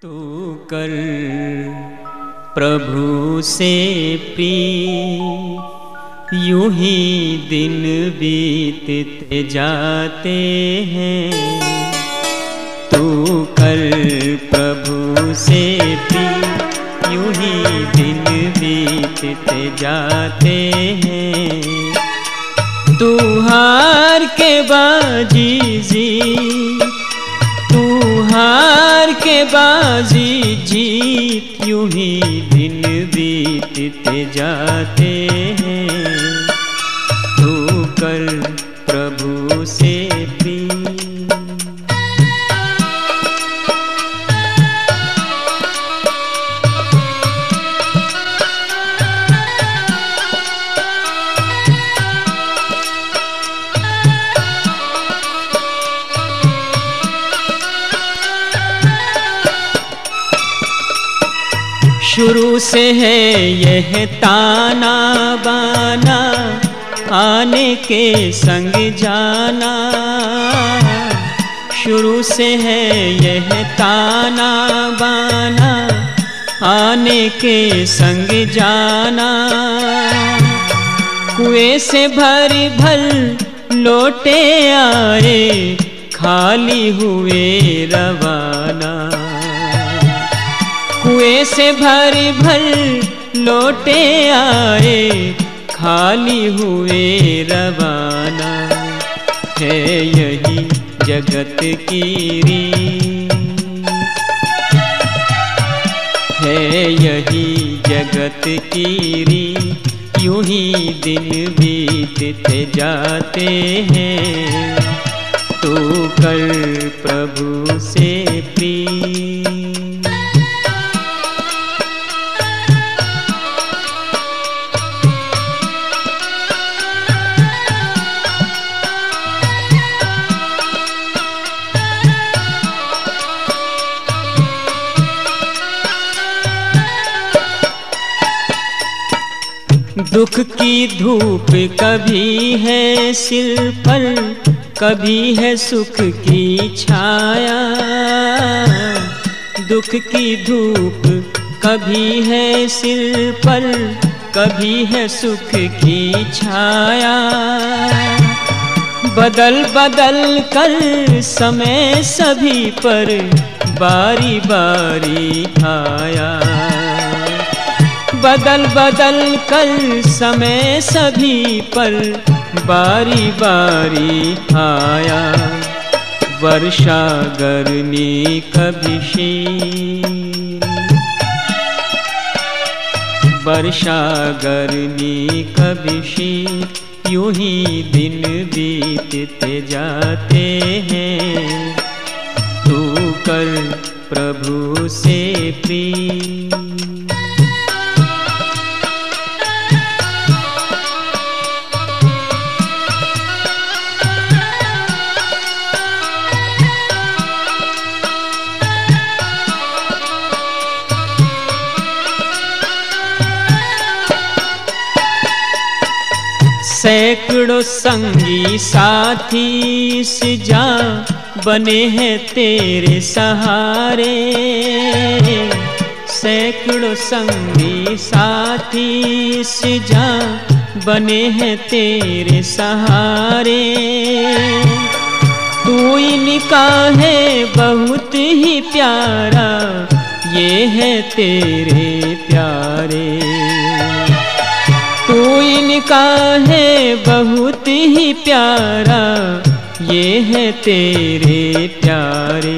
तू कर प्रभु से प्रिय, यूं ही दिन बीतते जाते हैं। तू कर प्रभु से प्रिय, यूं ही दिन बीतते जाते हैं। तू हार के बाजी जीत, तू हार के बाजी जीत, यूं ही दिन बीतते जाते हैं। तू कर प्रभु से प्रिय। शुरू से है यह ताना बाना, आने के संग जाना। शुरू से है यह ताना बाना, आने के संग जाना। कुएं से भर भर लोटे आए, खाली हुए रवाना। कुएं से भर भर लोटे आए, खाली हुए रवाना। है यही जगत की रीत, है यही जगत की रीत, यूं ही दिन बीतते जाते हैं। तू कर प्रभु से प्रिय। दुख की धूप कभी है सिर पर, कभी है सुख की छाया। दुख की धूप कभी है सिर पर, कभी है सुख की छाया। बदल बदल कर समय सभी पर बारी बारी आया। बदल बदल कर समय सभी पर बारी बारी आया। वर्षा गर्मी कभी शीत, वर्षा गर्मी कभी शीत, यूं ही दिन बीतते जाते हैं। तू कर प्रभु से प्रिय। सैकड़ों संगी साथी इस जा बने हैं तेरे सहारे। सैकड़ों संगी साथी इस जा बने हैं तेरे सहारे। तू इनका है बहुत ही प्यारा, ये है तेरे प्यारे। तू इनका है बहुत ही प्यारा, ये है तेरे प्यारे।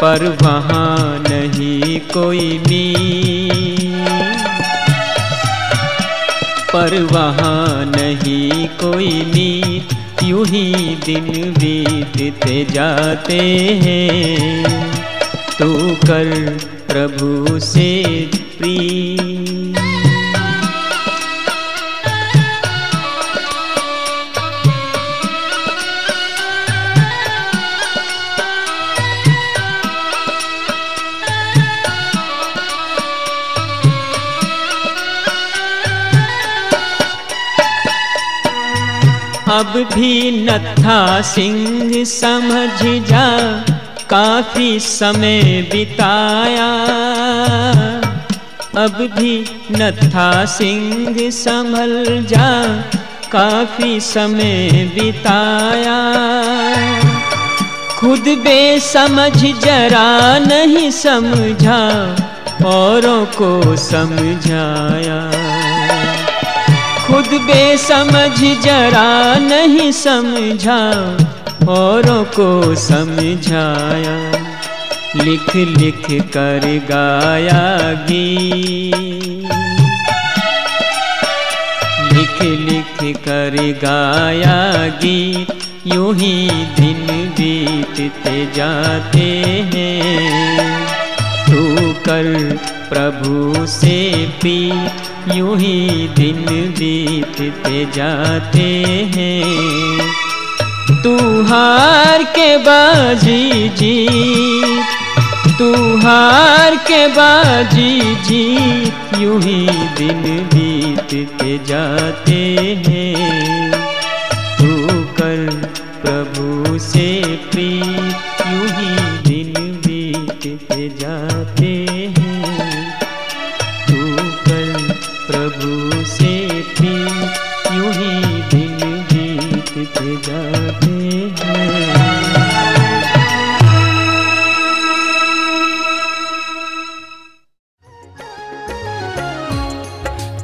पर वहाँ नहीं कोई मीत, पर वहाँ नहीं कोई मीत, यूं ही दिन बीतते जाते हैं। तू कर प्रभु से प्रिय। अब भी नत्था सिंह समझ जा, काफी समय बिताया, अब भी नत्था सिंह संभल जा, काफी समय बिताया। खुद बेसमझ जरा नहीं समझा, औरों को समझाया। खुद बेसमझ जरा नहीं समझा, औरों को समझाया। लिख लिख कर गाया गीत, लिख लिख कर गाया गीत, यूं ही दिन बीतते जाते हैं। तू कर प्रभु से प्रीत, यूं ही दिन बीतते जाते हैं। तू हार के बाजी जीत, तू हार के बाजी जीत, यूं ही दिन बीतते जाते हैं। तू कर प्रभु से प्रीत, यूं ही दिन बीतते जाते हैं। तू कर प्रभु से प्रीत, यूं ही दिन बीतते जाते हैं।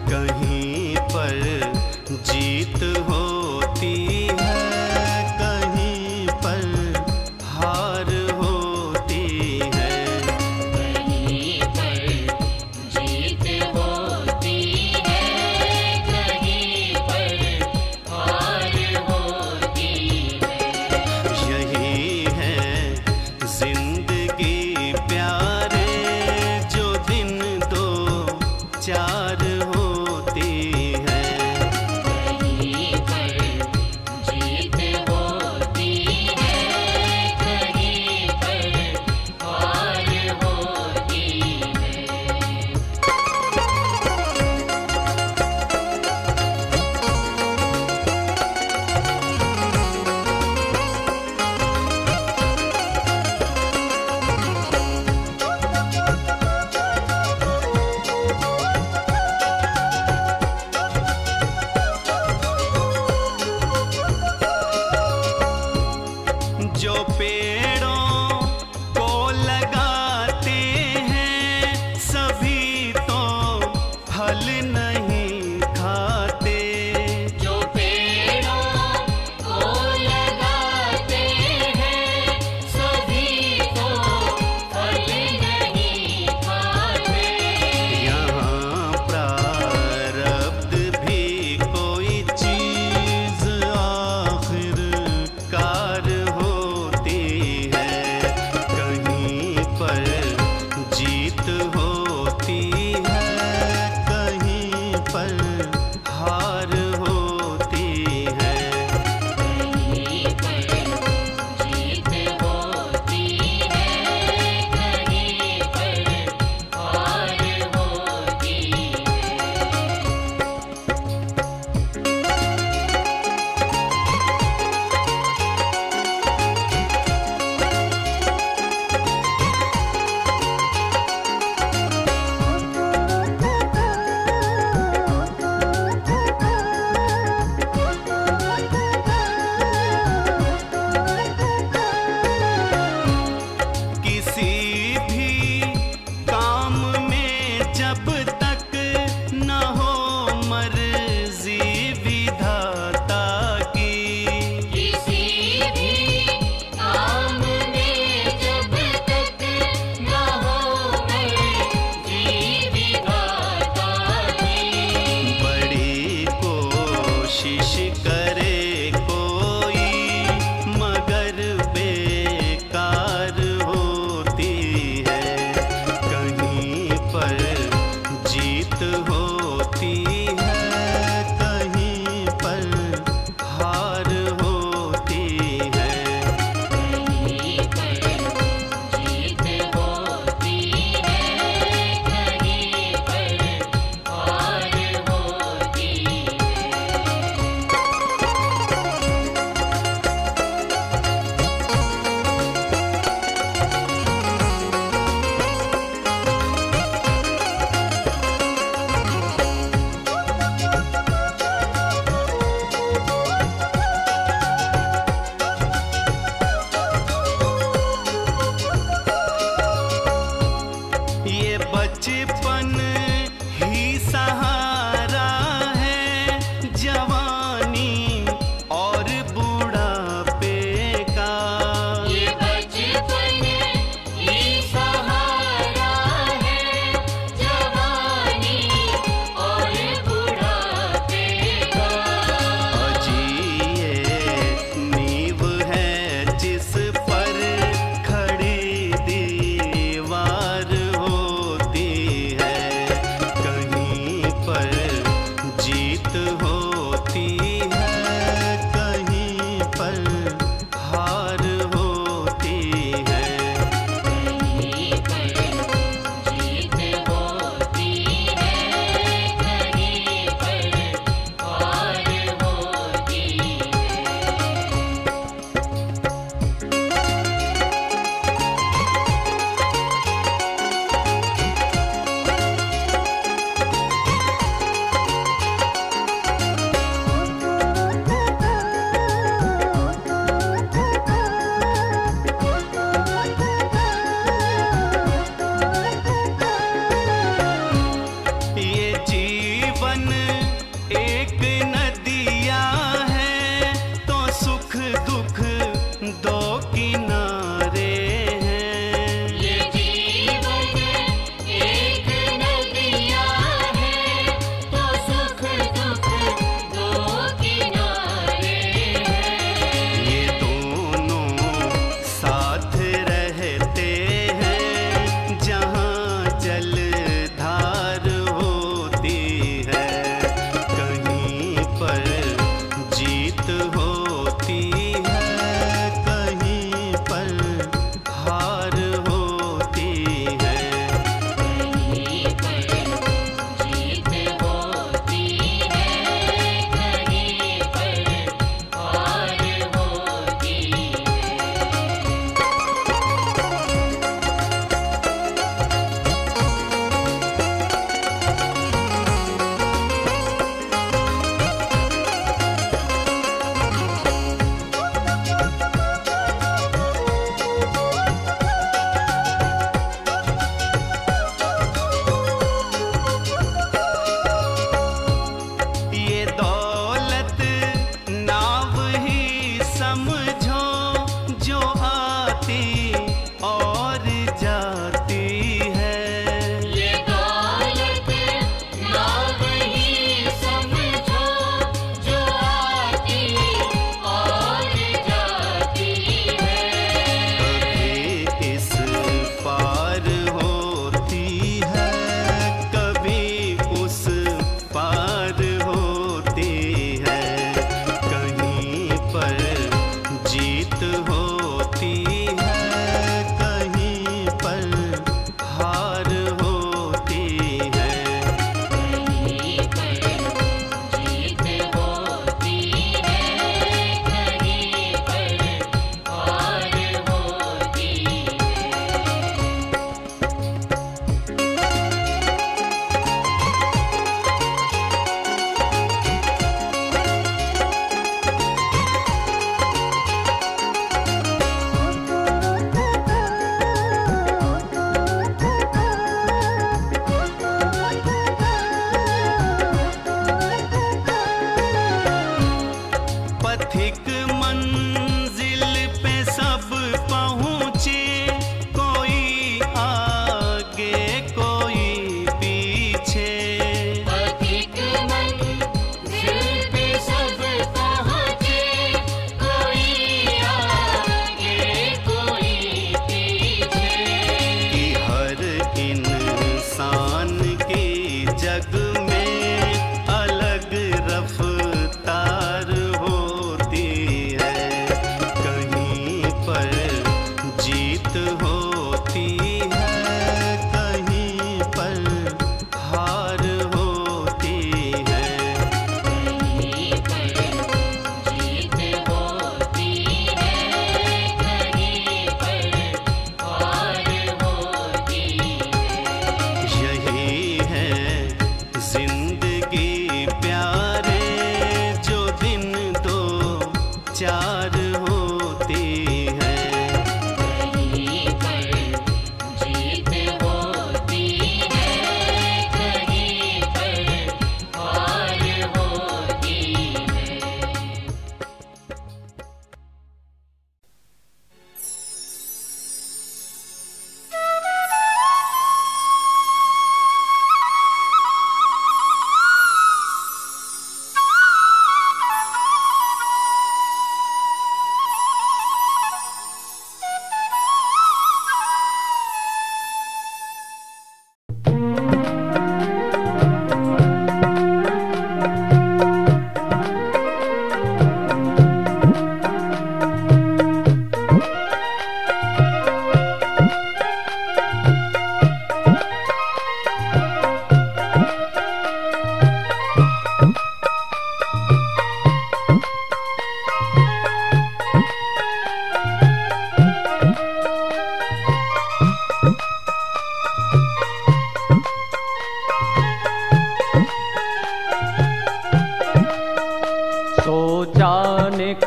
कहीं पर जीत होती है, कहीं पर हार होती है। कहीं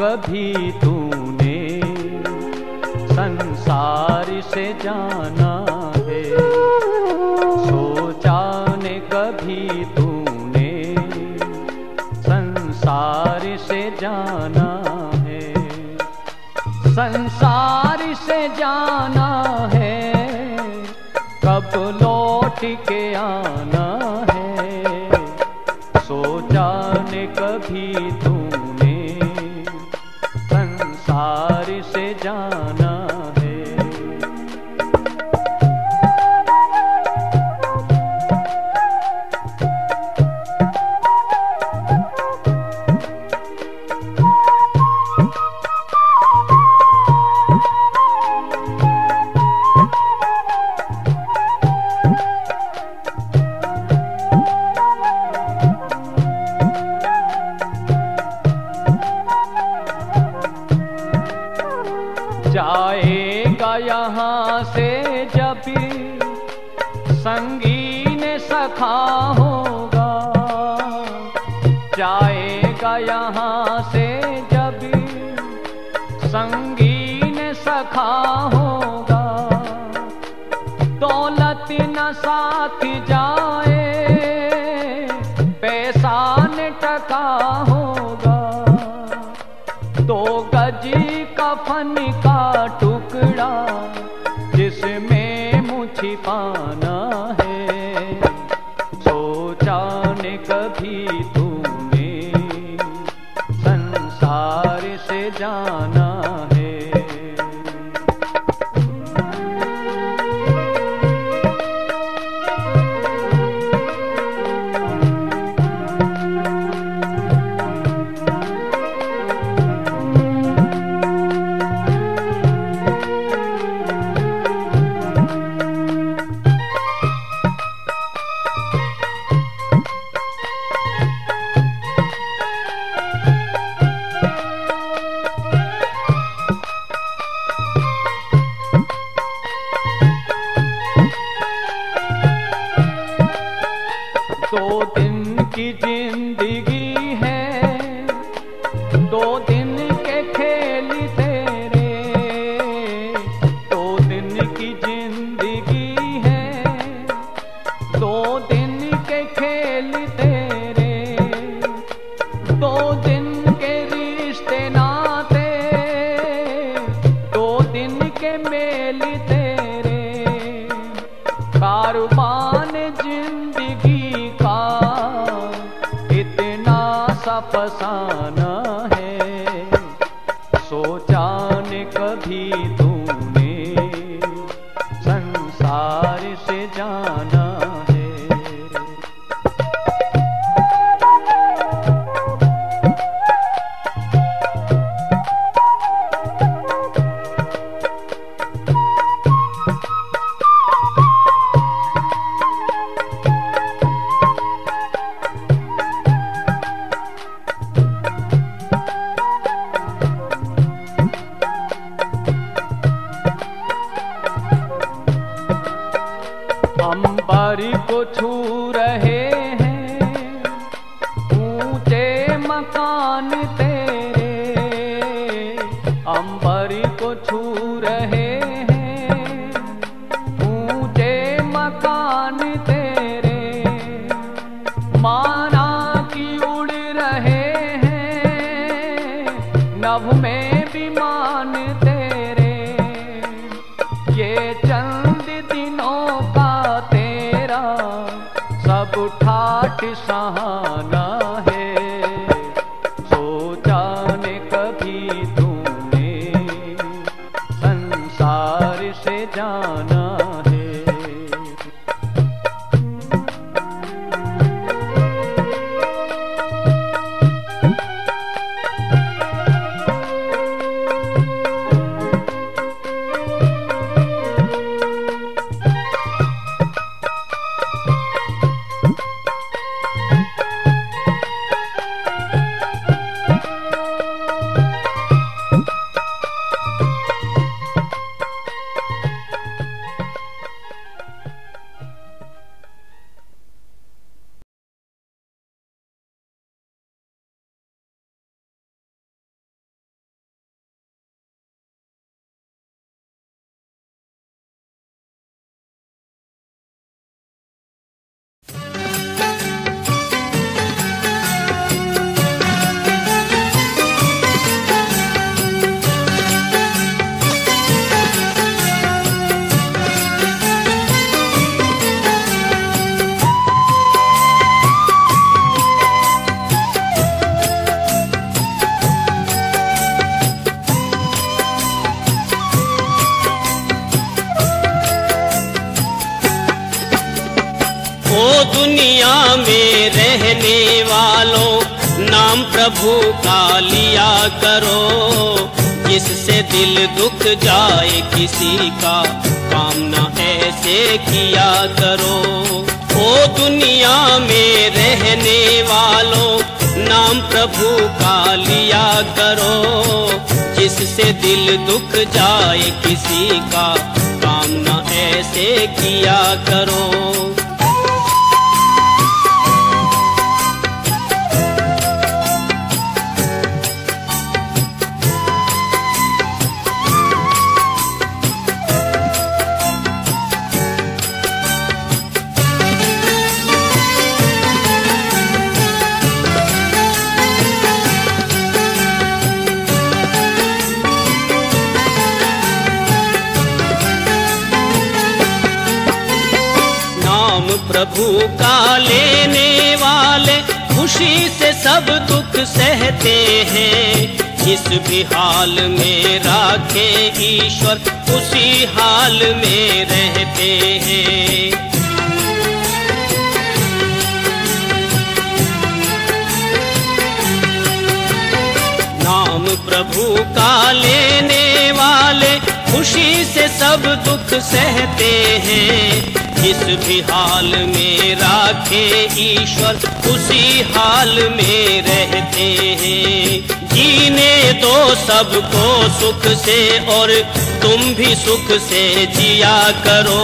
कभी तूने संसार से जाना है, सोचा न कभी तूने संसार से जाना है। संसार से जाना है, कब लौट के आना है, सोचा न कभी तूने संसार से जाना है। जाएगा यहाँ से जब संगीन सखा होगा, जाएगा यहाँ से जब संगीन सखा होगा, दौलत न साथ जाए पैसा न टका होगा, दो गजी कफन का टुकड़ा जिसमें मुँह छिपाना है, सोचा न कभी तूने संसार से जाना है। दो दिन की जिंदगी है, दो दिन के खेल तेरे, दो दिन की जिंदगी है, दो दिन के खेल तेरे, दो दिन के रिश्ते नाते, दो दिन के मेल तेरे, कारवान जिंदगी का इतना सा फसाना है, सोचा न कभी तूने संसार से जाना है। अंबर को छू रहे हैं ऊंचे मकान तेरे, अंबर को छू रहे हैं ऊंचे मकान तेरे, माना कि उड़ रहे हैं नभ में विमान तेरे, ये चंद दिनों का तेरा सब दुनिया में रहने वालों, नाम प्रभु का लिया करो, जिससे दिल दुख जाए किसी का, काम न ऐसे किया करो। ओ दुनिया में रहने वालों, नाम प्रभु का लिया करो, जिससे दिल दुख जाए किसी का, काम न ऐसे किया करो। प्रभु का लेने वाले खुशी से सब दुख सहते हैं, जिस भी हाल में राखे ईश्वर उसी हाल में रहते हैं। नाम प्रभु का लेने वाले खुशी से सब दुख सहते हैं, जिस भी हाल में राखे ईश्वर उसी हाल में रहते हैं। जीने दो सबको सुख से और तुम भी सुख से जिया करो,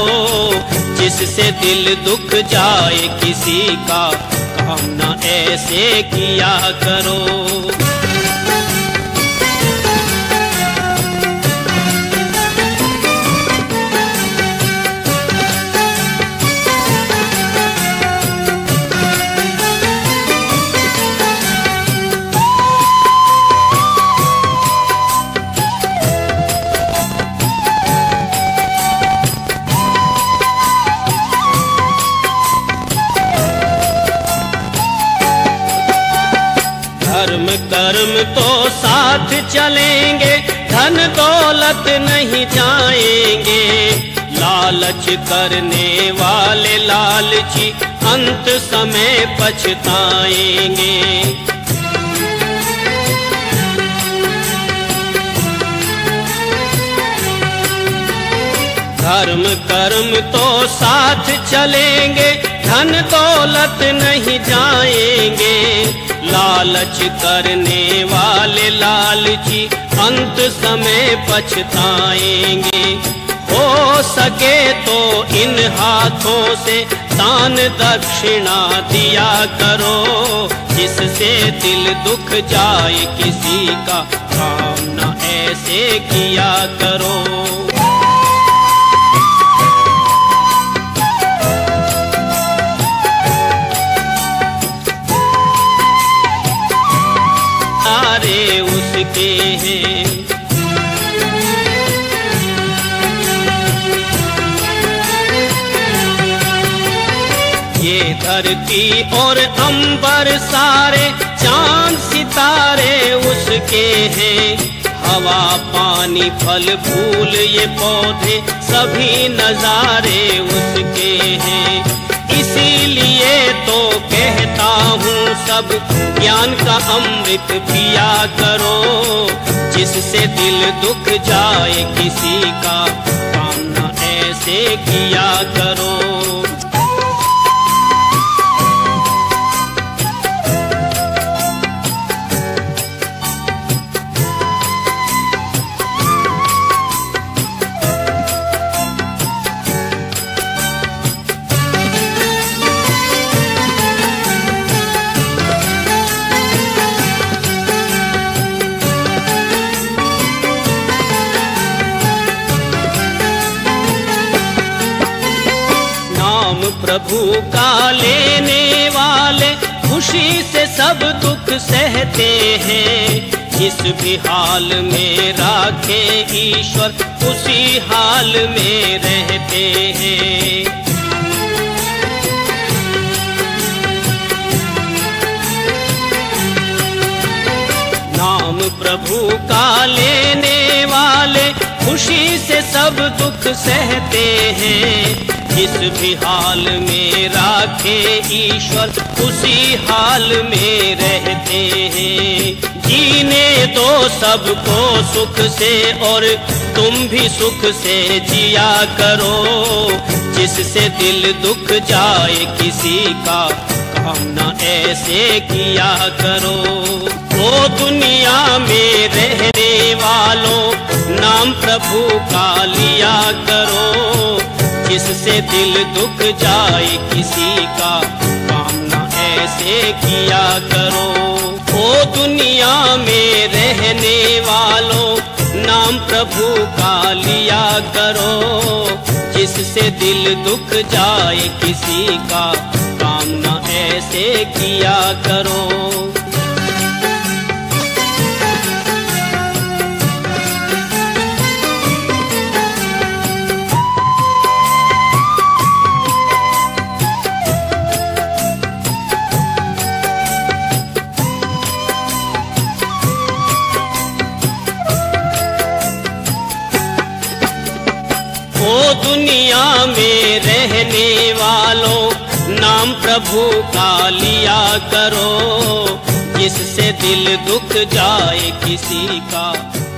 जिससे दिल दुख जाए किसी का, काम न ऐसे किया करो। धर्म कर्म तो साथ चलेंगे, धन दौलत नहीं जाएंगे। लालच करने वाले लालची अंत समय पछताएंगे। धर्म कर्म तो साथ चलेंगे, धन दौलत नहीं जाएंगे। लालच करने वाले लालची अंत समय पछताएंगे। हो सके तो इन हाथों से दान दक्षिणा दिया करो, जिससे दिल दुख जाए किसी का, काम न ऐसे किया करो। उसके हैं ये धरती और अंबर सारे, चांद सितारे उसके हैं। हवा पानी फल फूल ये पौधे सभी नजारे उसके हैं। इसीलिए तो कहता हूँ सब ज्ञान का अमृत पिया करो, जिससे दिल दुख जाए किसी का, काम न ऐसे किया करो। प्रभु का लेने वाले खुशी से सब दुख सहते हैं, जिस भी हाल में राखे ईश्वर उसी हाल में रहते हैं। नाम प्रभु का लेने वाले खुशी से सब दुख सहते हैं, जिस भी हाल में राखे ईश्वर उसी हाल में रहते हैं। जीने दो सबको सुख से और तुम भी सुख से जिया करो, जिससे दिल दुख जाए किसी का काम न ऐसे किया करो। ओ दुनिया में रहने वालों नाम प्रभु का लिया करो, जिससे दिल दुख जाए किसी का काम न ऐसे किया करो। ओ दुनिया में रहने वालों नाम प्रभु का लिया करो, जिससे दिल दुख जाए किसी का काम न ऐसे किया करो। ओ दुनिया में रहने वालों नाम प्रभु का लिया करो, जिससे दिल दुख जाए किसी का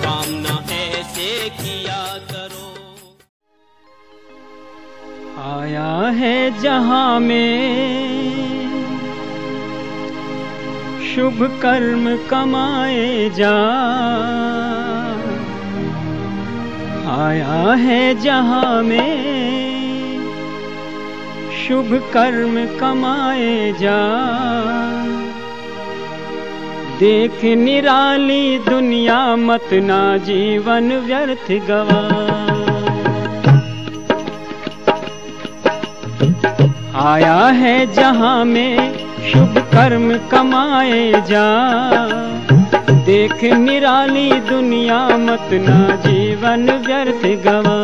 काम न ऐसे किया करो। आया है जहां में शुभ कर्म कमाए जा, आया है जहां में शुभ कर्म कमाए जा। देख निराली दुनिया मत ना जीवन व्यर्थ गवा। आया है जहां में शुभ कर्म कमाए जा, देख निराली दुनिया मत ना जीवन व्यर्थ गवा।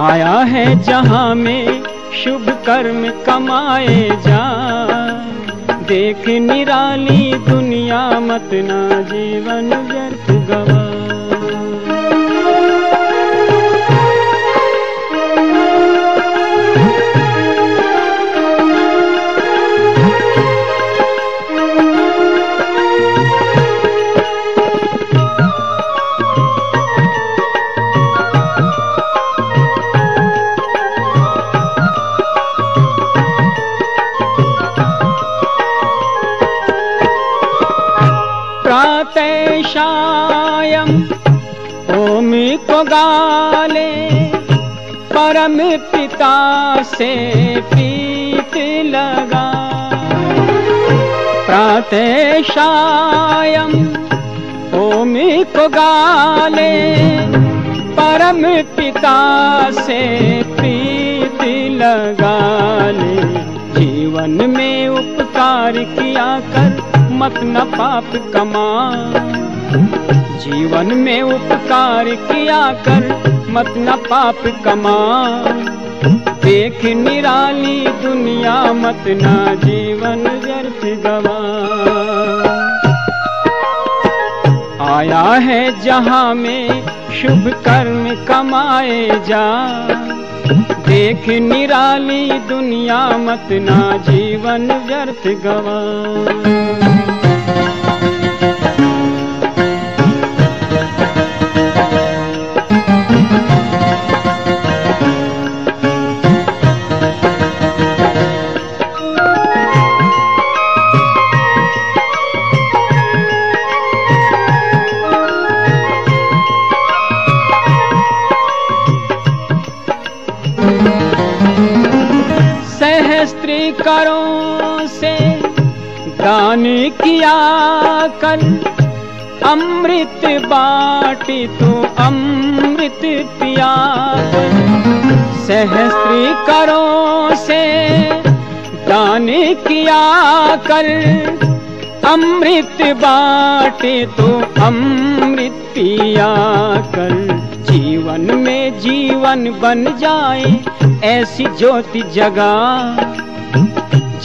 आया है जहां में शुभ कर्म कमाए जा, देख निराली दुनिया मत ना जीवन व्यर्थ गवा। प्रातःसायं ओम को गाले, परम पिता से प्रीत लगा। प्रातःसायं ओम को गाले, परम पिता से प्रीत लगा ले। जीवन में उपकार किया कर मत न पाप कमा, जीवन में उपकार किया कर मत न पाप कमा। देख निराली दुनिया मत ना जीवन व्यर्थ गवा। आया है जहां में शुभ कर्म कमाए जा, देख निराली दुनिया मत ना जीवन व्यर्थ गवा। सहस्त्रिकरों से दान किया कर, अमृत बाटी तो अमृत पिया कर। सहस्त्रिकरों से दान किया कर, अमृत बाटे तो अमृत पिया कर। जीवन में जीवन बन जाए ऐसी ज्योति जगा,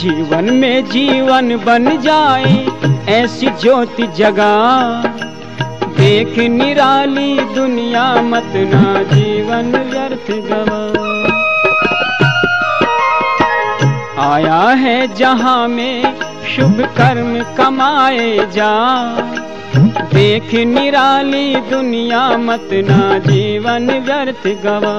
जीवन में जीवन बन जाए ऐसी ज्योति जगा। देख निराली दुनिया मत ना जीवन व्यर्थ गवा। आया है जहां में शुभ कर्म कमाए जा, देख निराली दुनिया मत ना जीवन व्यर्थ गवा।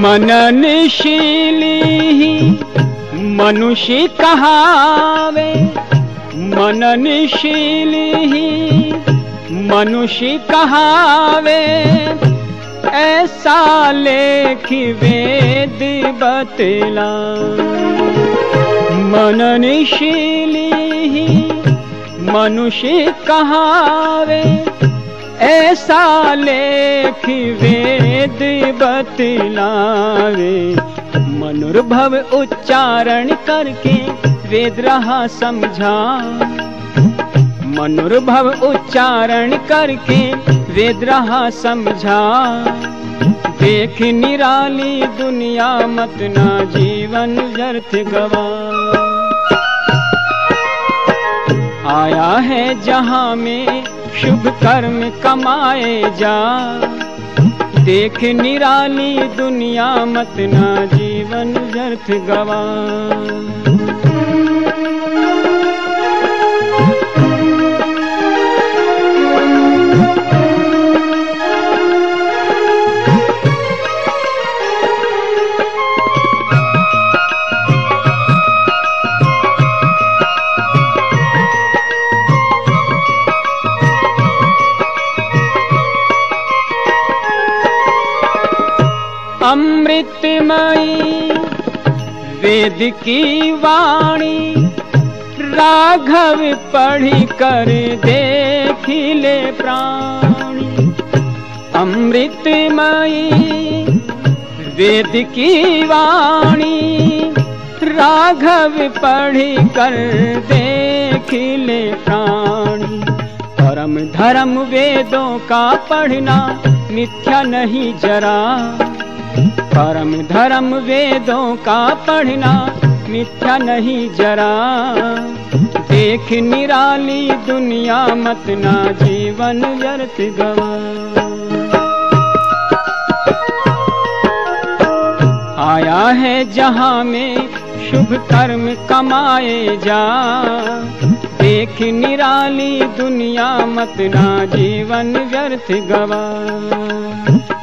मननशीली ही मनुष्य कहावे, मननशीली ही मनुष्य कहावे, ऐसा लेख वेद बतला। मननशीली ही मनुष्य कहावे, ऐसा लेख वेद बतलावे। मनुर्भव उच्चारण करके वेद रहा समझा, मनुर्भव उच्चारण करके वेद रहा समझा। देख निराली दुनिया मत ना जीवन व्यर्थ गवा। आया है जहां में शुभ कर्म कमाए जा, देख निराली दुनिया मत ना जीवन व्यर्थ गवा। अमृतमयी वेद की वाणी, राघव पढ़ी कर देखिले प्राणी। अमृतमयी वेद की वाणी, राघव पढ़ी कर देखिले प्राणी। परम धर्म वेदों का पढ़ना मिथ्या नहीं जरा, परम धर्म वेदों का पढ़ना मिथ्या नहीं जरा। देख निराली दुनिया मत ना जीवन व्यर्थ गवा। आया है जहां में शुभ कर्म कमाए जा, देख निराली दुनिया मत ना जीवन व्यर्थ गवा।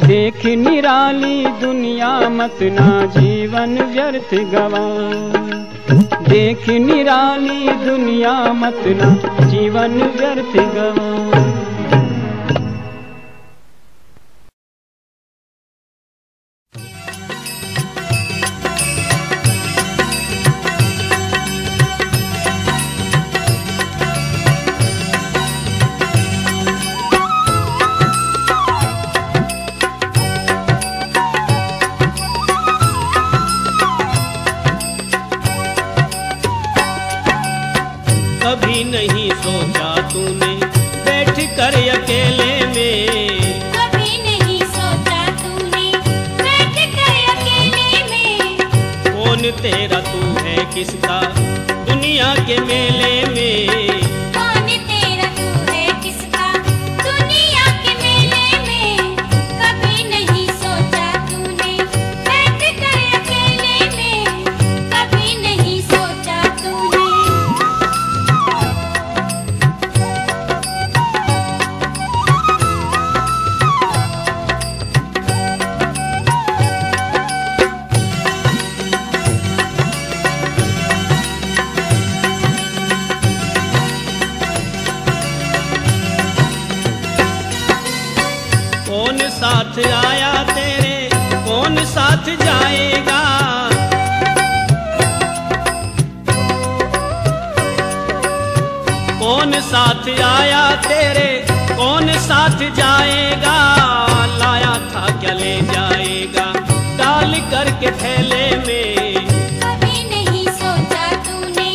देख निराली दुनिया मत ना जीवन व्यर्थ गवा। देख निराली दुनिया मत ना जीवन व्यर्थ गवा। कभी नहीं सोचा तूने बैठ कर अकेले में, कभी नहीं सोचा तूने बैठ कर अकेले में। कौन तेरा तू है किसका दुनिया के मेले में, कौन तेरा तू है किसका दुनिया के मेले में। कभी नहीं सोचा तूने बैठ कर अकेले में, कभी नहीं सोचा तूने। कौन साथ आया तेरे कौन साथ जाएगा। कौन साथ आया तेरे कौन साथ साथ जाएगा, लाया था क्या ले जाएगा, डाल करके थैले में। कभी नहीं सोचा तूने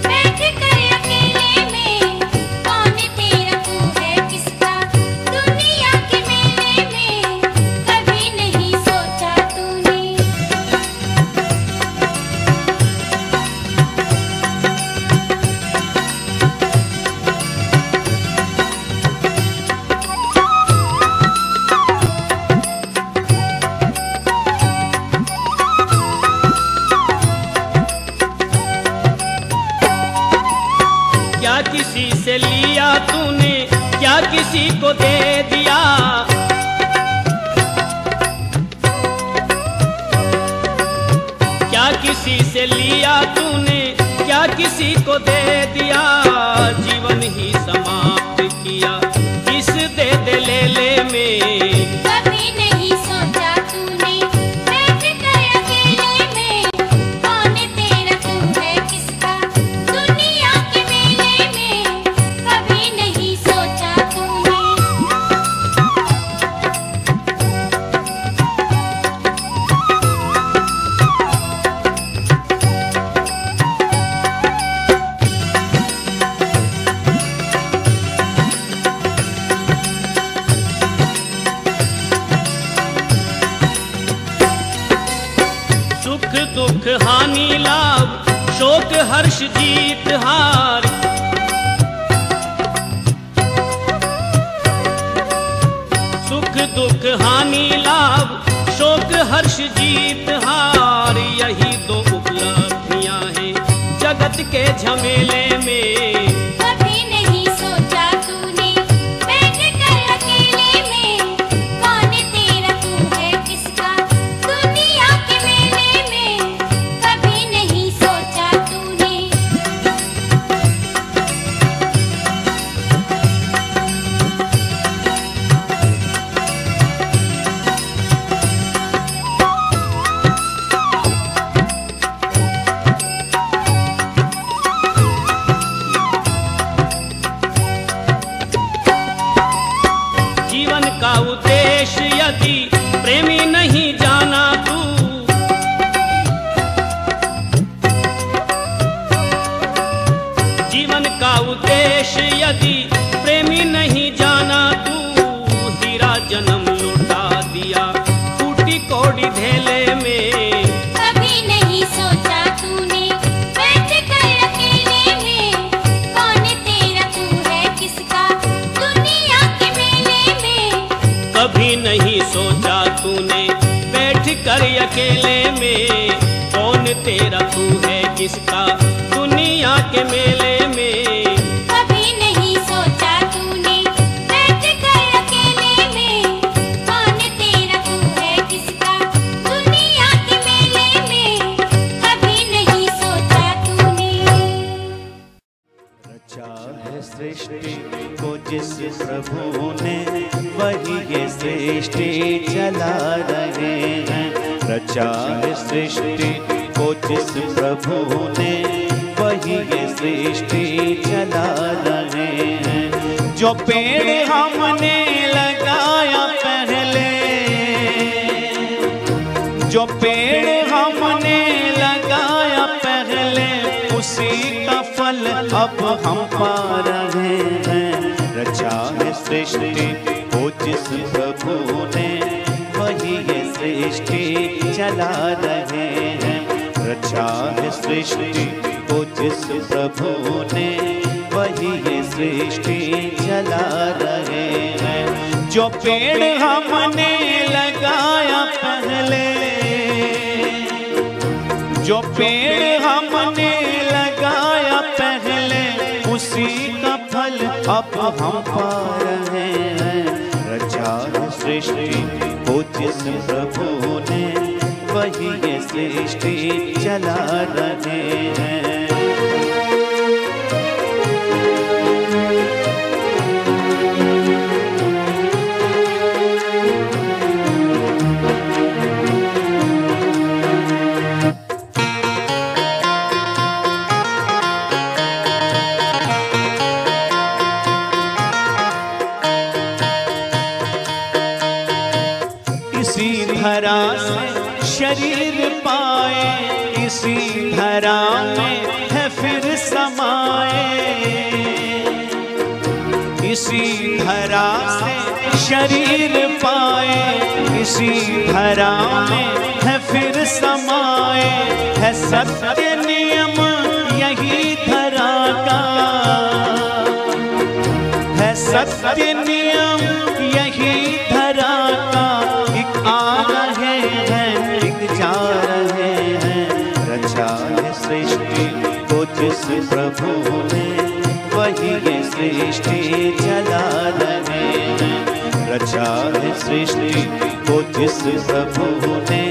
बैठ कर अकेले में, कौन तेरा तू है किसका दुनिया के मेले में, कभी नहीं सोचा तूने। क्या किसी से लिया तूने, क्या किसी को दे दिया, क्या किसी से लिया तूने, क्या किसी को दे दिया, जीवन ही समाप्त किया इस दे दे ले ले में। कभी नहीं सोचा तूने बैठ कर अकेले में, कौन तेरा तू है किसका दुनिया के मेले में, कभी नहीं सोचा तूने। सुख दुख हानि लाभ शोक हर्ष जीत हार, सुख दुख हानि लाभ शोक हर्ष जीत हार, यही दो उपलब्धियां हैं जगत के झमेले में। कभी नहीं सोचा तूने बैठ कर अकेले में, कौन तेरा तू है किसका दुनिया के मेले में, कभी नहीं सोचा तूने। जीवन का उद्देश्य यदि प्रेमी नहीं जाना तू, जीवन का उद्देश्य यदि प्रेमी नहीं जाना तू, हीरा जन्म लुटा दिया टूटी कौड़ी ढेले में। कभी नहीं सोचा तूने बैठ कर अकेले में, कौन तेरा तू है किसका दुनिया के मेले में, कभी नहीं सोचा तूने बैठ कर अकेले में, कौन तेरा तू है किसका दुनिया के मेले में। कभी नहीं सोचा तूने बैठ कर अकेले में, कौन तेरा तू है किसका दुनिया के मेले में, कभी नहीं सोचा तूने। रचा है सृष्टि को जिस प्रभु ने, वही ये सृष्टि चला रहे हैं। रचा है सृष्टि को जिस प्रभु ने, वही ये सृष्टि चला रहे हैं। जो पेड़ हमने लगाया पहले, जो पेड़ हमने लगाया पहले, उसी का फल अब हम पा रहे हैं। रचा है सृष्टि को जिस प्रभु ने, वही ये सृष्टि चला रहे हैं। रचा है सृष्टि को जिस प्रभु ने, वही ये सृष्टि चला रहे हैं। जो पेड़ हमने लगाया पहले, जो पेड़ हमने लगाया पहले, उसी का फल अब हम पा रहे हैं। रचा है सृष्टि को जिस प्रभु ने, वही ये सृष्टि चला रहे हैं। पाए, इसी धरा में है फिर समाए। इसी धरा से शरीर पाए, इसी धरा में है फिर समाए। है सत्य नियम यही धरा का, है सत्य नियम यही धरा का। एक आ रहे हैं, एक जा रहे हैं। रचा है सृष्टि को जिस प्रभु ने, वही ये सृष्टि चला रहे हैं। रचा है सृष्टि को जिस प्रभु ने,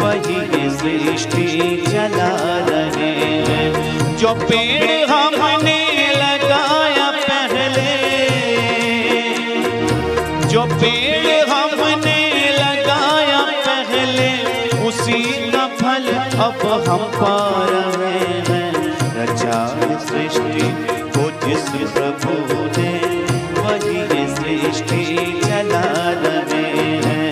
वही ये सृष्टि चला रहे हैं। जो पेड़ हमने लगाया पहले, जो पेड़ हमने लगाया पहले, उसी का फल अब हम पा रहे हैं। रचा है सृष्टि को जिस प्रभु ने, वही ये सृष्टि चला रहे हैं।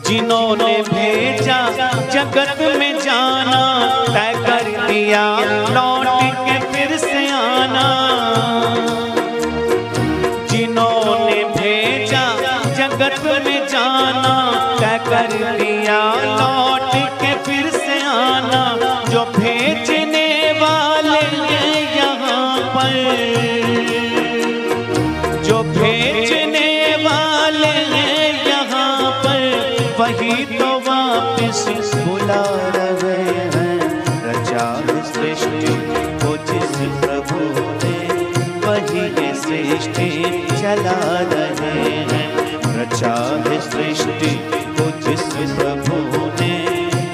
जिन्होंने भेजा जगत में जाना, तय कर दिया लौट के फिर से आना। जिन्होंने भेजा जगत में जाना, तय कर दिया लौट के फिर से आना। जो भेजने वाले हैं यहाँ पर, जो भेजने वाले हैं यहाँ पर, वही तो वापिस बुला रहे हैं। रचा है सृष्टि को जिस प्रभु ने, वही ये सृष्टि चला रहे हैं। रचा है सृष्टि को जिस प्रभु ने,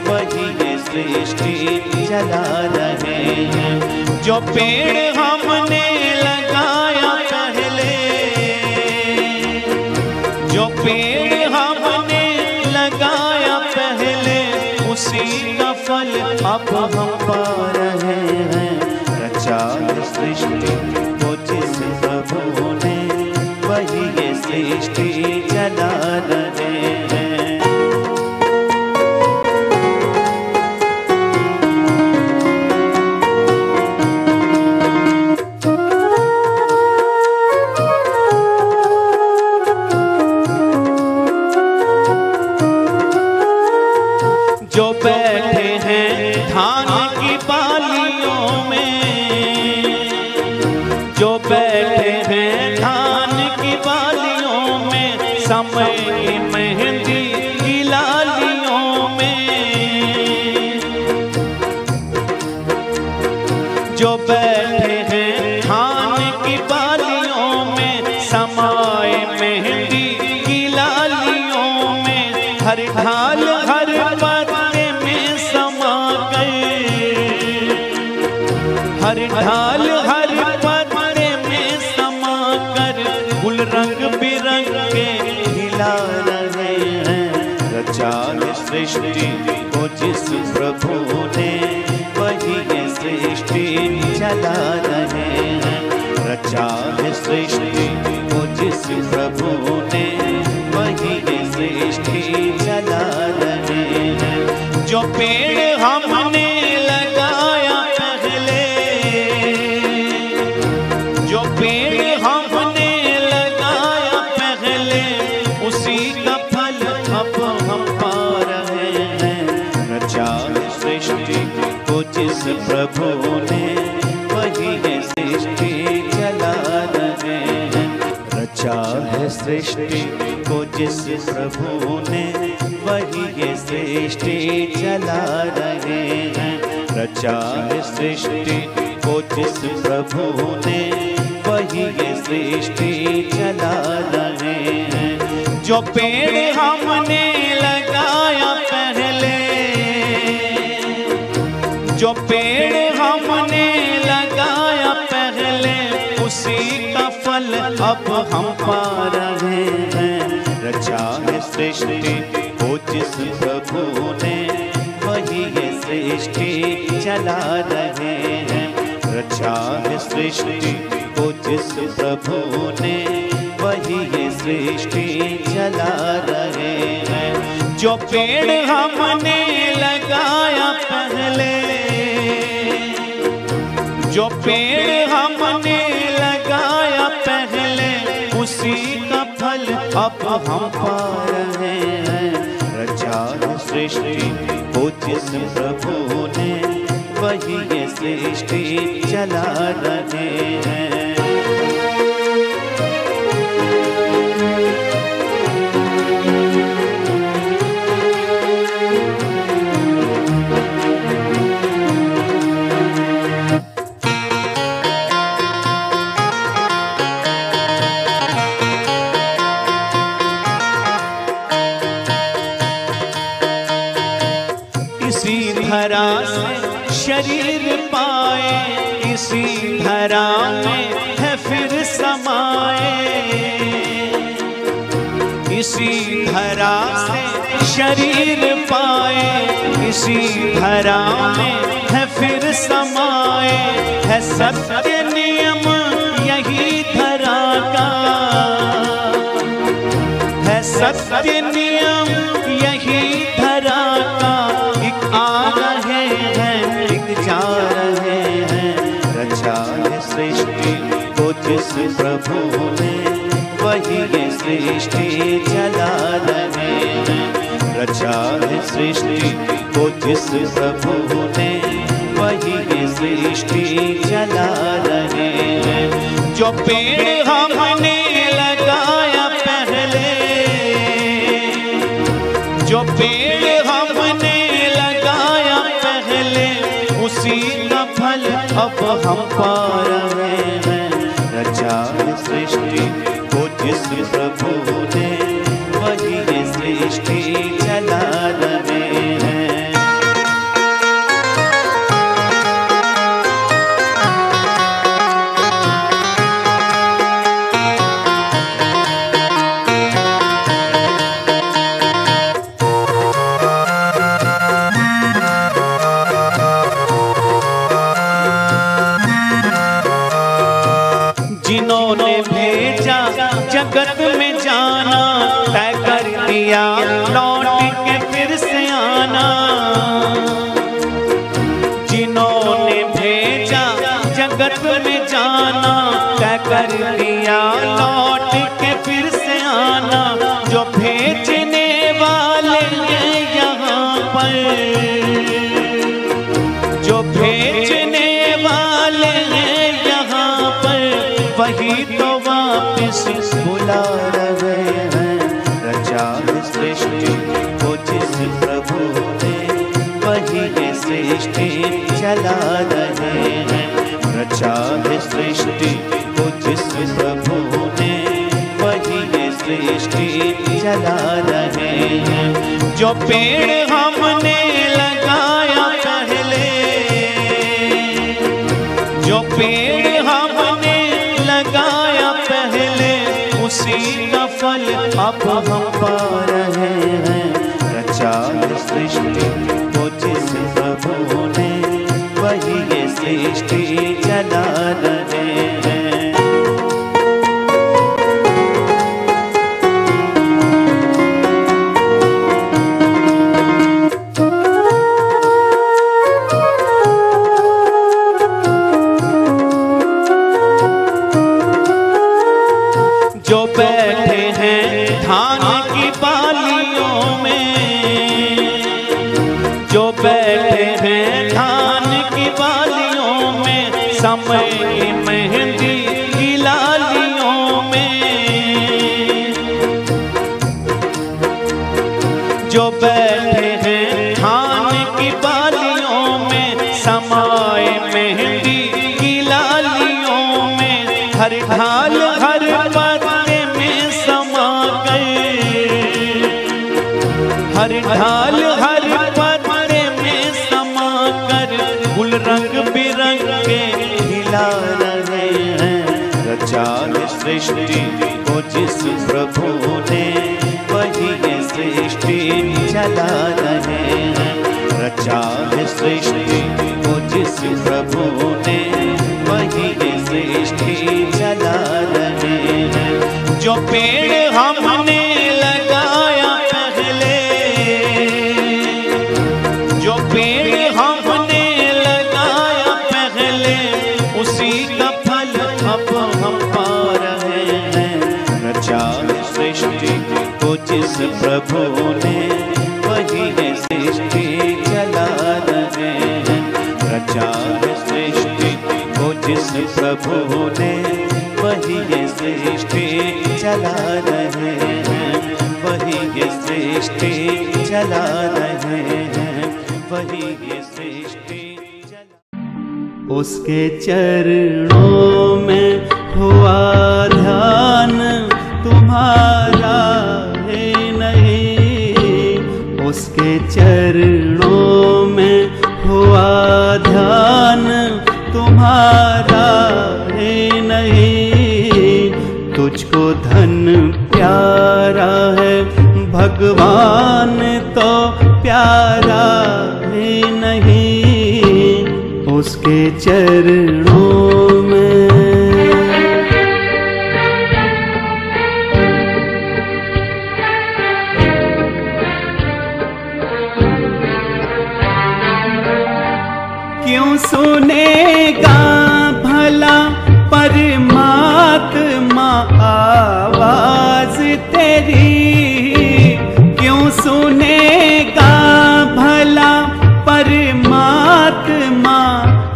वही ये सृष्टि चला रहे हैं। जो पेड़ हमने लगाया पहले, जो पेड़ हमने लगाया पहले, उसी का फल अब हम पा रहे हैं। रचा है सृष्टि को जिस प्रभु ने, वही ये सृष्टि चला रहे हैं। जो बैठे हैं धान की बालियों में, जो बैठे हैं धान की बालियों में, समय की मेहंदी की लालियों में। जो बैठे हैं धान की बालियों में, समय मेहंदी की लालियों में। हर ढाल हर पत्ते में समा गए, हर ढाल हर पत्ते में समा कर, गुल रंग बिरंग के खिला रहे हैं। रचा है सृष्टि को जिस प्रभु ने, वही ये सृष्टि चला रहे हैं। रचा है सृष्टि को जिस प्रभु ने, वही ये सृष्टि चला रहे हैं। जो पेड़ हमने लगाया पहले, जो पेड़ हमने लगाया पहले, उसी का फल अब हम पा रहे हैं। रचा है सृष्टि को जिस प्रभु ने, वही ये सृष्टि चला रहे हैं। रचा है सृष्टि को जिस प्रभु ने, वही ये सृष्टि चला रहे हैं। रचा है सृष्टि को जिस प्रभु ने, वही ये सृष्टि चला रहे हैं। जो पेड़ हमने लगाया पहले, जो पेड़ हमने लगाया पहले, उसी का फल अब हम पा रहे सृष्टि को जिस प्रभु ने, वही ये सृष्टि चला रहे हैं। रचा है सृष्टि को जिस प्रभु ने, वही ये सृष्टि चला रहे हैं। जो पेड़ हमने लगाया पहले, जो पेड़ हमने लगाया पहले, उसी का फल अब हम पा रहे हैं। रचा है सृष्टि को जिस प्रभु ने, वही ये सृष्टि चला रहे हैं। इसी धरा से शरीर पाए, इसी धरा में है फिर समाए। इसी धरा से शरीर पाए, इसी धरा में है फिर समाए। है सत्य नियम यही धरा का, है सत्य नियम यही धरा का। एक आ रहे हैं, एक जा रहे हैं। रचा है सृष्टि को जिस प्रभु ने, वही ये सृष्टि चला रहे हैं। रचा है सृष्टि को जिस प्रभु ने, वही ये सृष्टि चला रहे हैं। जो पेड़ हमने लगाया पहले, जो पेड़ हमने लगाया पहले, उसी का फल अब हम पा रहे हैं। रचा है सृष्टि को जिस प्रभु ने, वही ये सृष्टि चला रहे हैं। जिन्होंने भेजा जगत में जाना, तय कर दिया लौट के फिर से आना। जिन्होंने भेजा जगत में जाना, तय कर दिया लौट के फिर से आना। जो भेजने वाले हैं यहाँ पर, जो भेजने वाले हैं यहाँ पर, वही तो वापिस बुला रहे हैं। रचा है सृष्टि को जिस प्रभु ने, वही ये सृष्टि चला रहे हैं। रचा है सृष्टि को जिस प्रभु ने, वही ये सृष्टि चला रहे हैं। जो पेड़ हमने लगाया पहले, जो पेड़ हमने लगाया पहले, उसी का फल अब हम पा रहे हैं। रचा है सृष्टि को जिस प्रभु ने, वही ये सृष्टि चला रहे हैं। जो बैठे हैं धान की बालियों में, जो बैठे हैं धान की बालियों में, समय की मेहंदी की लालियों में। जो बैठे हैं धान की बालियों में, समय मेहंदी की लालियों में। हर ढाल हर पत्ते में समा गए, हर ढाल हर पत्ते में समा कर, गुल रंग बिरंगे खिला रहे हैं। रचा है सृष्टि को जिस प्रभु ने, वही ये चला रहे हैं। रचा है सृष्टि को जिस प्रभु ने, वही ये सृष्टि चला रहे हैं। जो पेड़ हमने लगाया पहले, जो पेड़ हमने लगाया पहले, उसी का फल अब हम पा रहे हैं। रचा है सृष्टि को जिस प्रभु ने, वही ये सृष्टि चला रहे हैं। रचा है सृष्टि को जिस प्रभु ने, वही ये सृष्टि चला रहे हैं। वही ये सृष्टि चला रहे हैं। वही ये सृष्टि चला। उसके चरणों में हुआ ध्यान तुम्हारा है नहीं। उसके चरणों में हुआ ध्यान तुम्हारा है नहीं। तुझको धन प्यारा है भगवान तो प्यारा है नहीं। उसके चरणों में क्यों सुनेगा भला परमात्मा आवाज तेरी। क्यों सुनेगा भला परमात्मा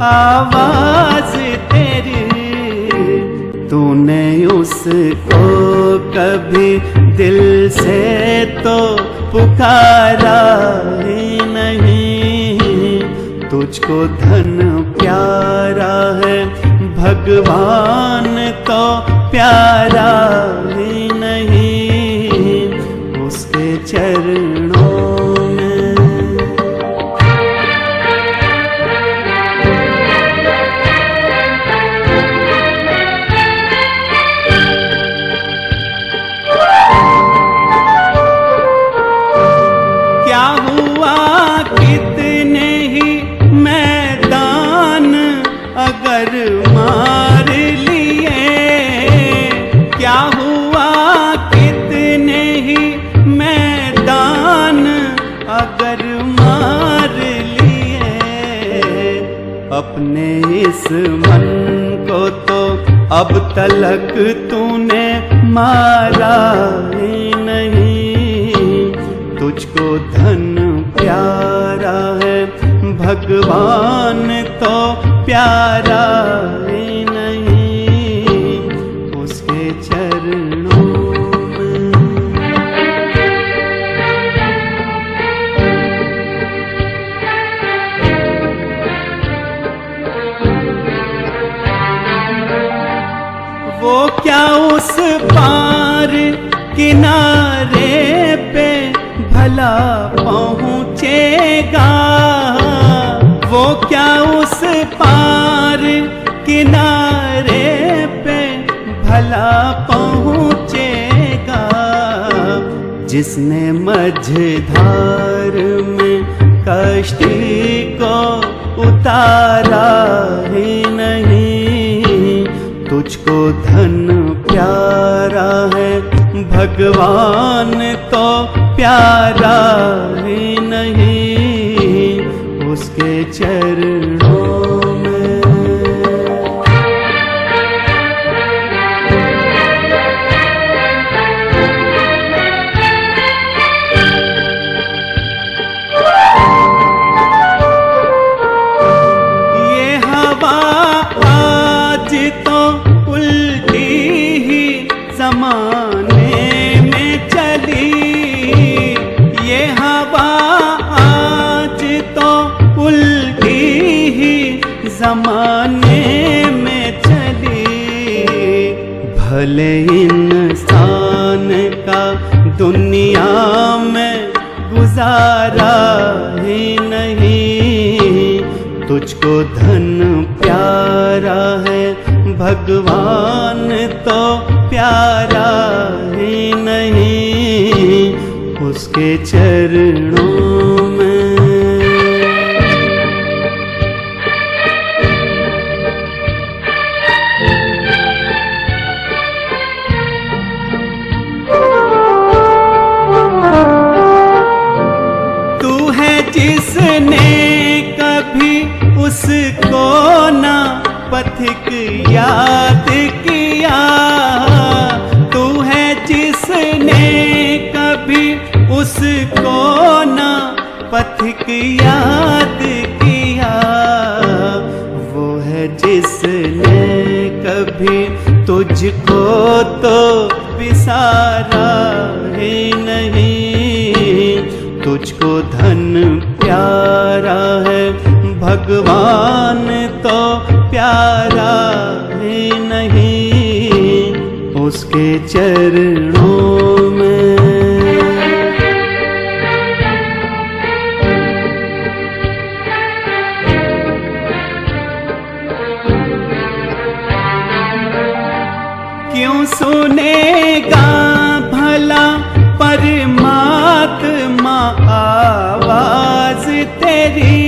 आवाज तेरी। तूने उसको कभी दिल से तो पुकारा ही नहीं। तुझको धन प्यारा है भगवान तो प्यारा ही नहीं। उसके चरणों में क्या हुआ कितने ही मैदान अगर मार लिए। क्या हुआ कितने ही मैदान अगर मार लिए। अपने इस मन को तो अब तलक तूने मारा ही नहीं। तुझको धन प्यारा है भगवान तो प्यारा ही नहीं। उसके चरणों में वो क्या उस पार किनारे पे भला पहुँचेगा। वो क्या उस पार किनारे पे भला पहुँचेगा। जिसने मझधार में कश्ती को उतारा ही नहीं। तुझको धन प्यारा है भगवान तो प्यारा ही नहीं। उसके चरणों में ये हवा आज तो उल्टी ही ज़माने में चली। ये हवा आज तो उल्टी ही ज़माने में चली। भले इंसान का दुनिया में गुजारा ही नहीं। तुझको धन प्यारा है भगवान तो प्यारा ही नहीं। उसके चरणों में। तू है जिसने कभी उसको ना पथिक याद किया, तू है जिसने कभी उसको ना पथिक याद किया, वो है जिसने कभी तुझको तो विसारा ही नहीं। तुझको धन प्यारा है भगवान तो प्यारा ही नहीं, उसके चरणों में। क्यों सुनेगा भला परमात्मा आवाज तेरी,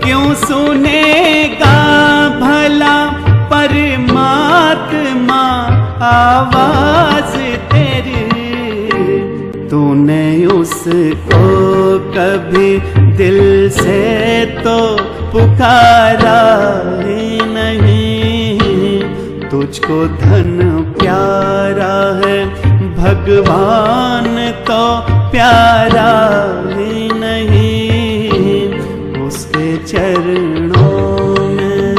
क्यों सुनेगा भला परमात्मा आवाज तेरी। तूने उसको कभी दिल से तो पुकारा ही नहीं। तुझको धन प्यारा है भगवान तो प्यारा ही नहीं, उसके चरणों में।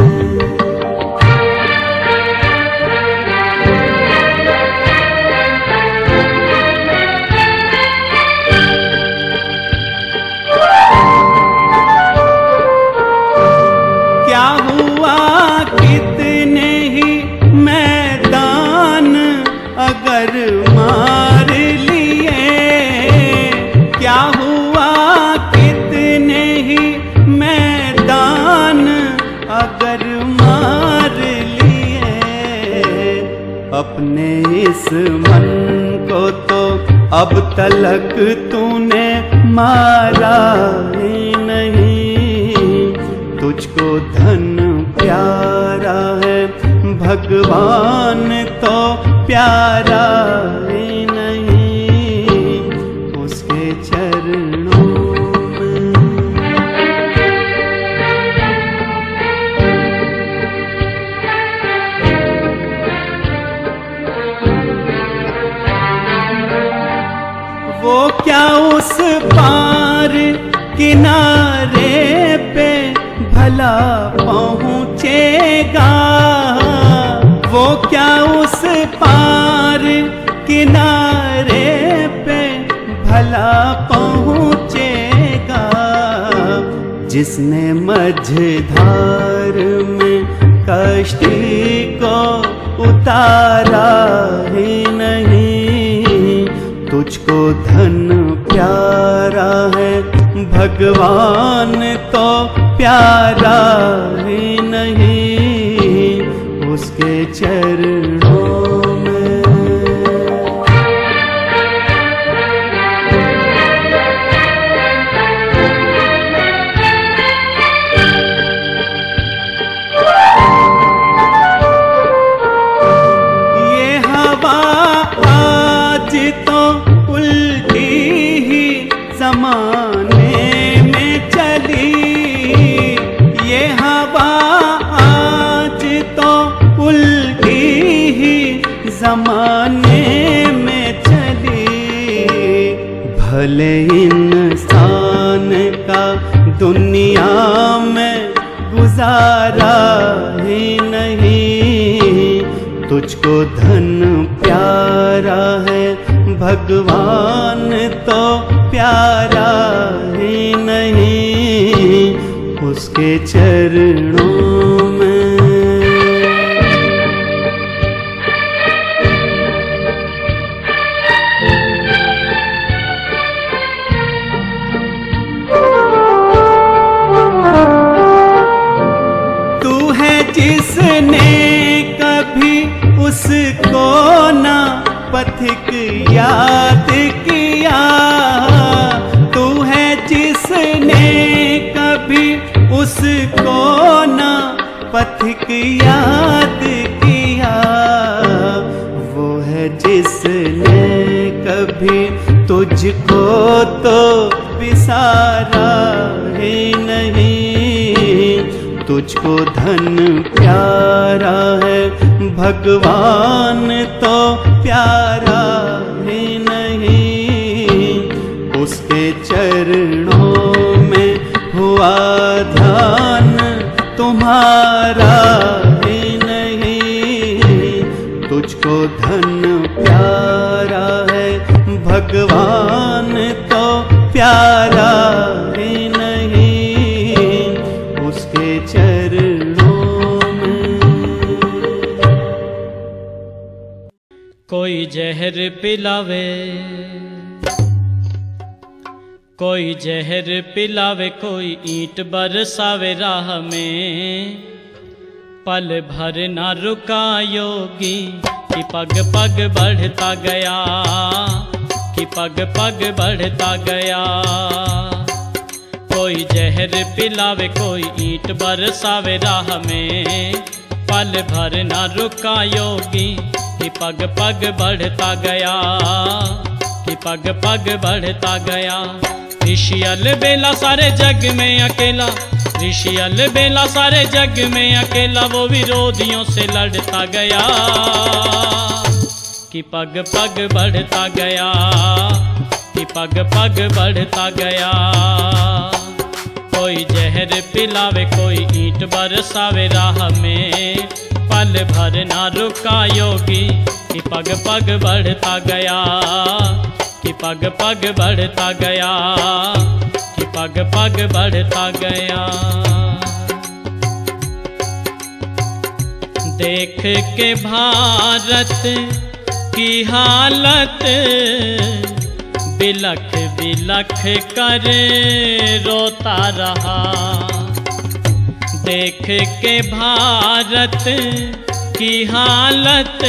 क्या हुआ कितने ही मैदान अगर मार लिए, क्या हुआ कितने ही मैदान अगर मार लिए। अपने इस मन को तो अब तलक तूने मारा ही नहीं। तुझको धन प्यारा है भगवान तो प्यारा ही नहीं, उसके चरणों में। वो क्या उस पार किनारे पे भला पहुँचेगा, वो क्या उस पार किनारे पे भला पहुँचेगा। जिसने मझधार में कश्ती को उतारा ही नहीं। तुझको धन प्यारा है भगवान तो प्यारा ही नहीं, उसके चरणों में। ये हवा आज तो उल्टी ही ज़माने में चली, ये हवा आज तो उल्टी ही ज़माने में चली। भले इंसान का दुनिया में गुजारा ही नहीं। तुझको धन प्यारा है भगवान तो प्यारा ही नहीं, उसके चरणों में। तू है जिसने कभी उसको ना पथिक याद किया, पथिक याद किया, वो है जिसने कभी तुझको तो विसारा ही नहीं। तुझको धन प्यारा है, भगवान तो प्यारा ही नहीं। उसके चरणों में हुआ ध्यान तुम्हारा ही नहीं। तुझको धन प्यारा है, भगवान तो प्यारा ही नहीं। उसके चरणों में। कोई जहर पिलावे, कोई जहर पिलावे, कोई ईंट बरसावे राह में। पल भर ना रुका योगी कि पग पग बढ़ता गया, कि पग पग बढ़ता गया। कोई जहर पिलावे, कोई ईंट बरसावे राह में। पल भर ना रुका योगी कि पग पग बढ़ता गया, कि पग पग बढ़ता गया। ऋषि अलबेला सारे जग में अकेला, ऋषि अलबेला सारे जग में अकेला, वो विरोधियों से लड़ता गया, कि पग पग बढ़ता गया, कि पग पग बढ़ता गया। कोई जहर पिलावे, कोई ईंट बरसावे राह में। पल भर ना रुका योगी कि पग पग बढ़ता गया, कि पग पग बढ़ता गया, कि पग पग बढ़ता गया। देख के भारत की हालत, बिलख बिलख कर रोता रहा। देख के भारत की हालत,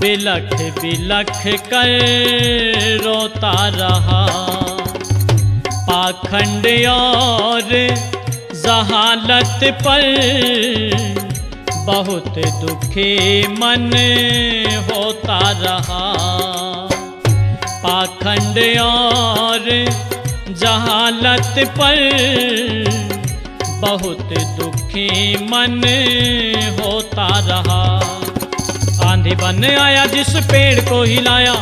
बिलख बिलख कर रोता रहा। पाखंड और जहालत पर बहुत दुखी मन होता रहा। पाखंड और जहालत पर बहुत दुखी मन होता रहा। आंधी बन आया जिस पेड़ को हिलाया,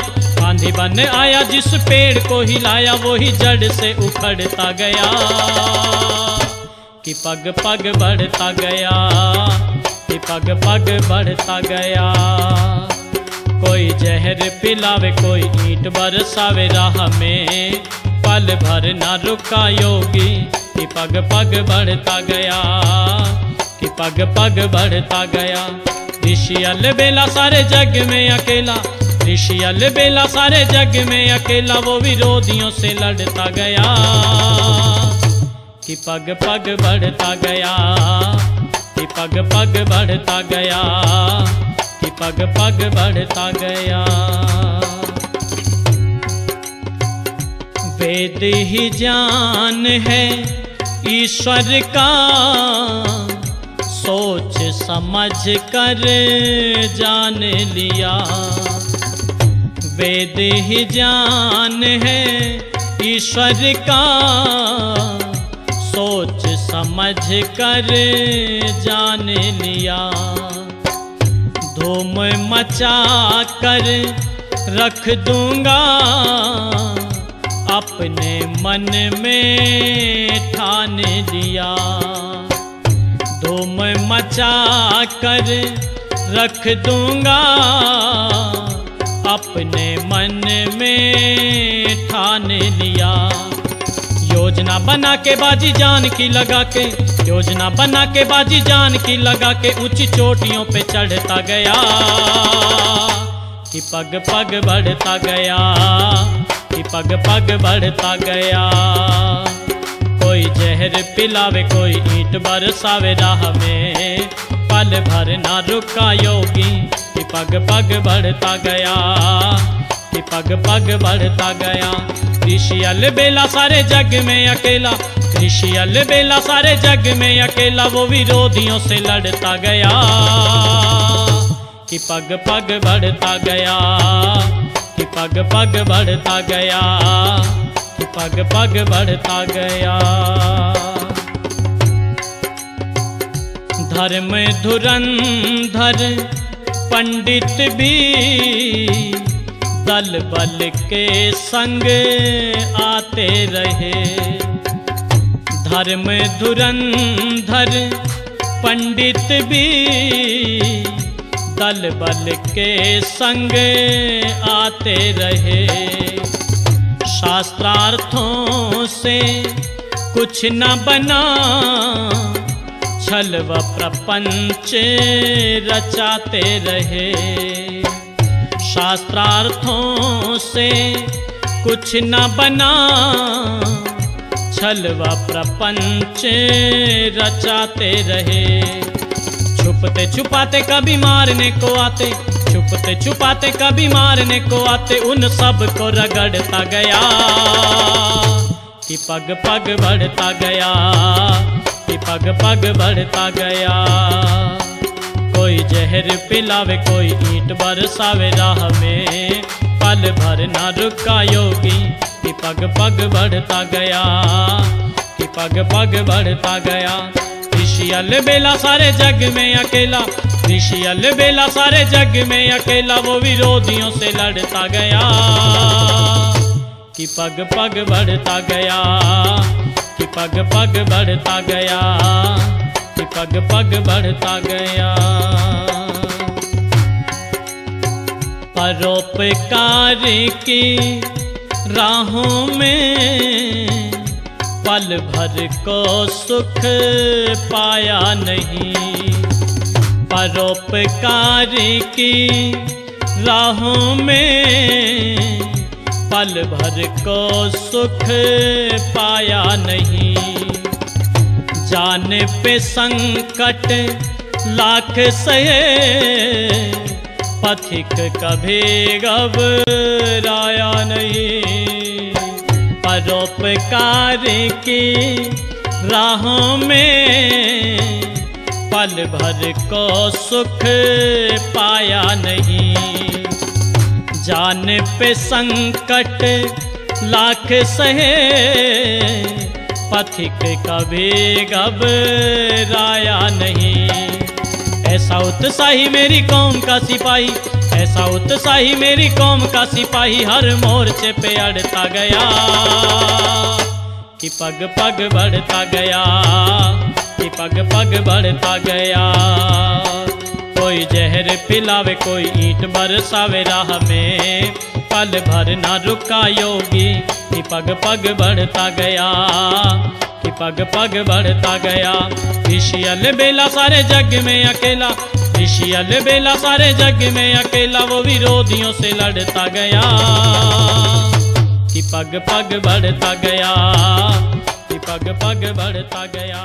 आंधी बन आया जिस पेड़ को हिलाया, वो ही जड़ से उखड़ता गया, कि पग पग बढ़ता गया, कि पग पग बढ़ता गया। कोई जहर पिलावे, कोई ईंट बरसावे राह में। पल भर ना रुका योगी कि पग पग बढ़ता गया, कि पग पग बढ़ता गया। ऋषि अलबेला सारे जग में अकेला, ऋषि अलबेला सारे जग में अकेला, वो विरोधियों से लड़ता गया, कि पग पग बढ़ता गया, कि पग पग बढ़ता गया, कि पग पग बढ़ता गया। वेद ही ज्ञान है ईश्वर का, सोच समझ कर जान लिया। वेद ही ज्ञान है ईश्वर का, सोच समझ कर जान लिया। धूम मचा कर रख दूंगा, अपने मन में ठान लिया। धूम मचा कर रख दूंगा, अपने मन में ठान लिया। योजना बना के बाजी जान की लगा के, योजना बना के बाजी जान की लगा के, ऊंची चोटियों पे चढ़ता गया, कि पग पग बढ़ता गया, कि पग पग बढ़ता गया। कोई जहर पिलावे, कोई ईंट बरसावे राह में। पल भर ना रुका योगी कि पग पग बढ़ता गया, कि पग पग बढ़ता गया। ऋषि अलबेला सारे जग में अकेला, ऋषि अलबेला सारे जग में अकेला वो विरोधियों से लड़ता गया कि पग पग बढ़ता गया, कि पग पग बढ़ता गया, कि पग पग बढ़ता गया। धर्म धुरंधर पंडित भी दल बल के संग आते रहे। धर्म धुरंधर पंडित भी दल बल के संग आते रहे। शास्त्रार्थों से कुछ न बना, छल व प्रपंच रचाते रहे। शास्त्रार्थों से कुछ न बना, छल व प्रपंच रचाते रहे। छुपते छुपाते कभी मारने को आते, छुपते छुपाते कभी मारने को आते, उन सब को रगड़ता गया कि पग पग बढ़ता गया, कि पग पग बढ़ता गया। कोई जहर पिलावे, कोई ईंट बरसावे राह में, पल भर ना रुका योगी कि पग पग बढ़ता गया, कि पग पग बढ़ता गया। ऋषि अलबेला सारे जग में अकेला, ऋषि अलबेला सारे जग में अकेला वो विरोधियों से लड़ता गया कि पग पग बढ़ता गया, कि पग पग बढ़ता गया, कि पग पग बढ़ता गया। परोपकार की राहों में पल भर को सुख पाया नहीं। परोपकार की राहों में पल भर को सुख पाया नहीं। जाने पे संकट लाख सहे, पथिक कभी घबराया नहीं। परोपकार की राहों में पल भर को सुख पाया नहीं। जाने पे संकट लाख सहे, पथिक कभी घबराया नहीं। ऐसा उत्साही मेरी कौम का सिपाही, ऐसा उत्साही मेरी कौम का सिपाही हर मोर्चे पे अड़ता गया कि पग पग बढ़ता गया, कि पग पग बढ़ता गया। कोई जहर पिलावे, कोई ईंट बरसावे राह में, पल भर ना रुका योगी कि पग पग बढ़ता गया, कि पग पग बढ़ता गया। ऋषि अलबेला सारे जग में अकेला, ऋषि अलबेला सारे जग में अकेला वो विरोधियों से लड़ता गया कि पग पग बढ़ता गया, कि पग पग बढ़ता गया।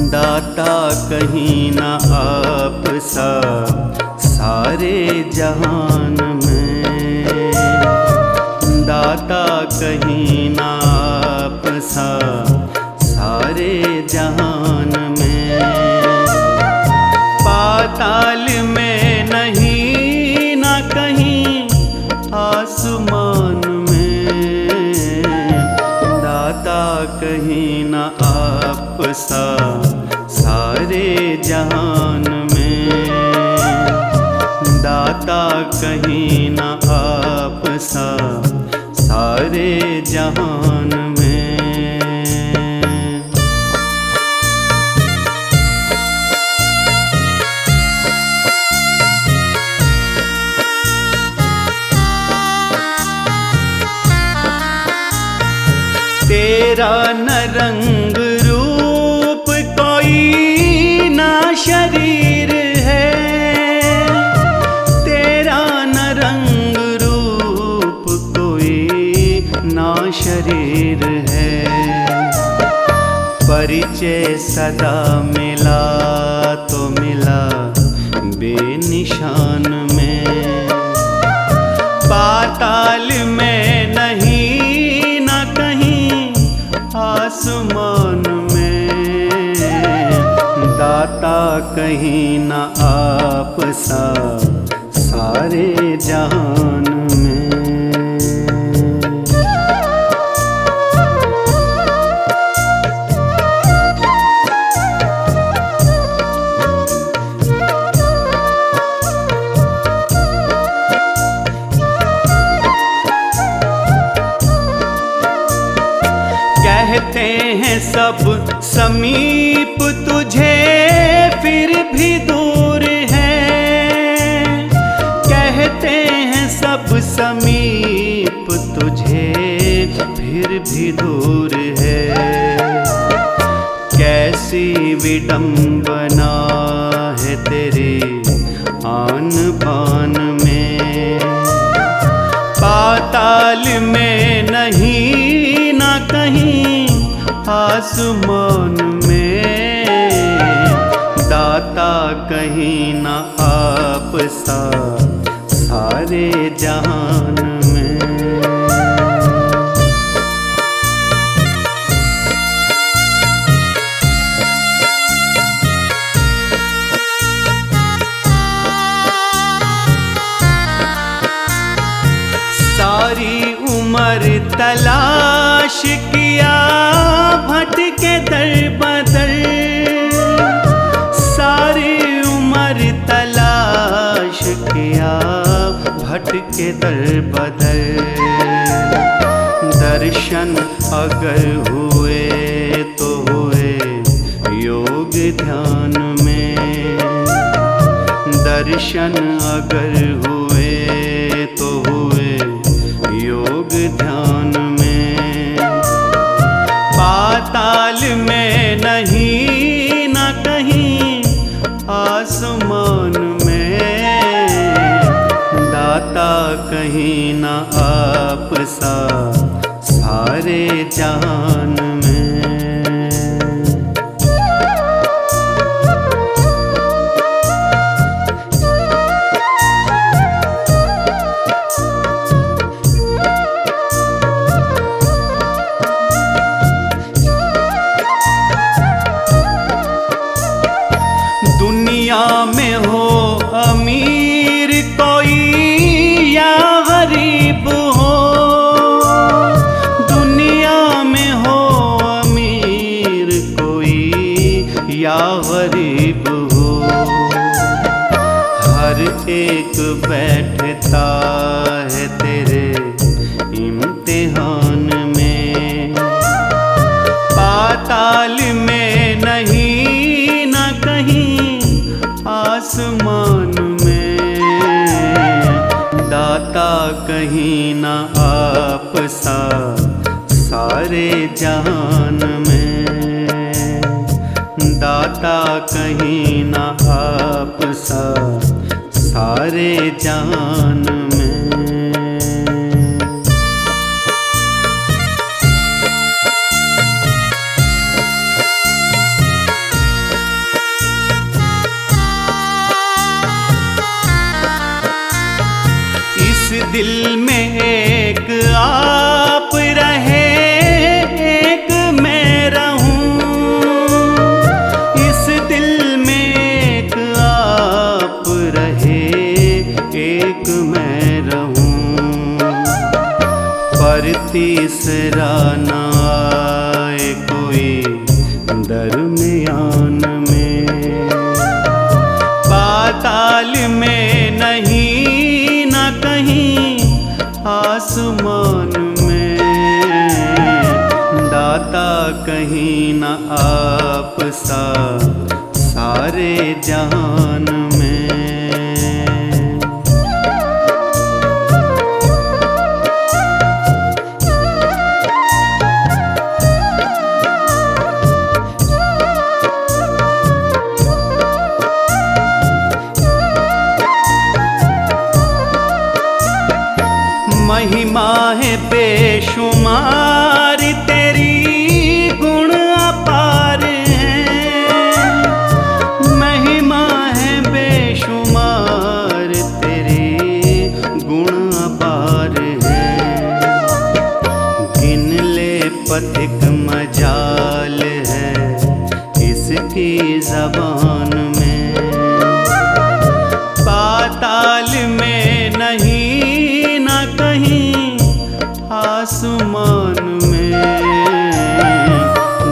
दाता कहीं ना आप सा सारे जहान में, दाता कहीं ना आप सा सारे जहान में। पाताल में नहीं ना कहीं आसमान में, दाता कहीं ना आप सा सारे जहान में। दाता कहीं ना आप सा सारे जहान में। तेरा न रंग रूप कोई ना शरीर है, तेरा न रंग रूप कोई ना शरीर शरीर है। परिचय सदा मिला तो मिला बेनिशान में, पाताल में नहीं न कहीं आसमान में, दाता कहीं न आप सा सारे जहान में। कहते हैं सब समीप तुझे फिर भी दूर है, कहते हैं सब समीप तुझे फिर भी दूर है। कैसी विडंबना है तेरे आन बान में, पाताल में नहीं न कहीं आसमान में, दाता कहीं न आप सा सारे जहान में। सारी उम्र तलाश किया भटके दर बदर, सारी उम्र तलाश किया भटके दर बदर। दर्शन अगर हुए तो हुए योग ध्यान में, दर्शन अगर हुए तो हुए योग ध्यान में, पाताल में नहीं न कहीं आसमान में, दाता कहीं न आप सा सारे जहान में। दुनिया में हो अमीर कोई या गरीब हो, दुनिया में हो अमीर कोई या गरीब हो, हर एक बैठता है तेरे इम्तिहान में, पाताल में नहीं न कहीं आसमान में, दाता कहीं न आप सा सारे जहान में, दाता कहीं न आप सा सारे जहान में। दिल में एक आप रहे एक मैं रहूं, इस दिल में एक आप रहे एक मैं रहूं, पर तीसरा न आए कोई दरमियान में, पाताल में नहीं न कहीं आसमान में, दाता कहीं न आप सा सारे जहान में। महिमा है बेशुमार नहीं न कहीं आसमान में,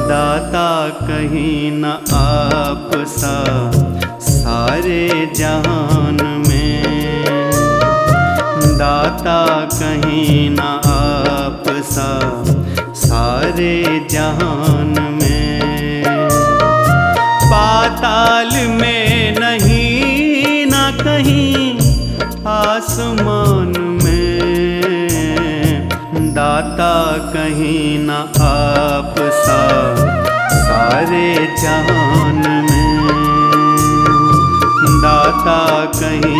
दाता कहीं न आप सा सारे जहान में, दाता कहीं न आप सा सारे जहान में। पाताल में नहीं न कहीं आसमान में, दाता कहीं न आप सा सारे जहान में, दाता कहीं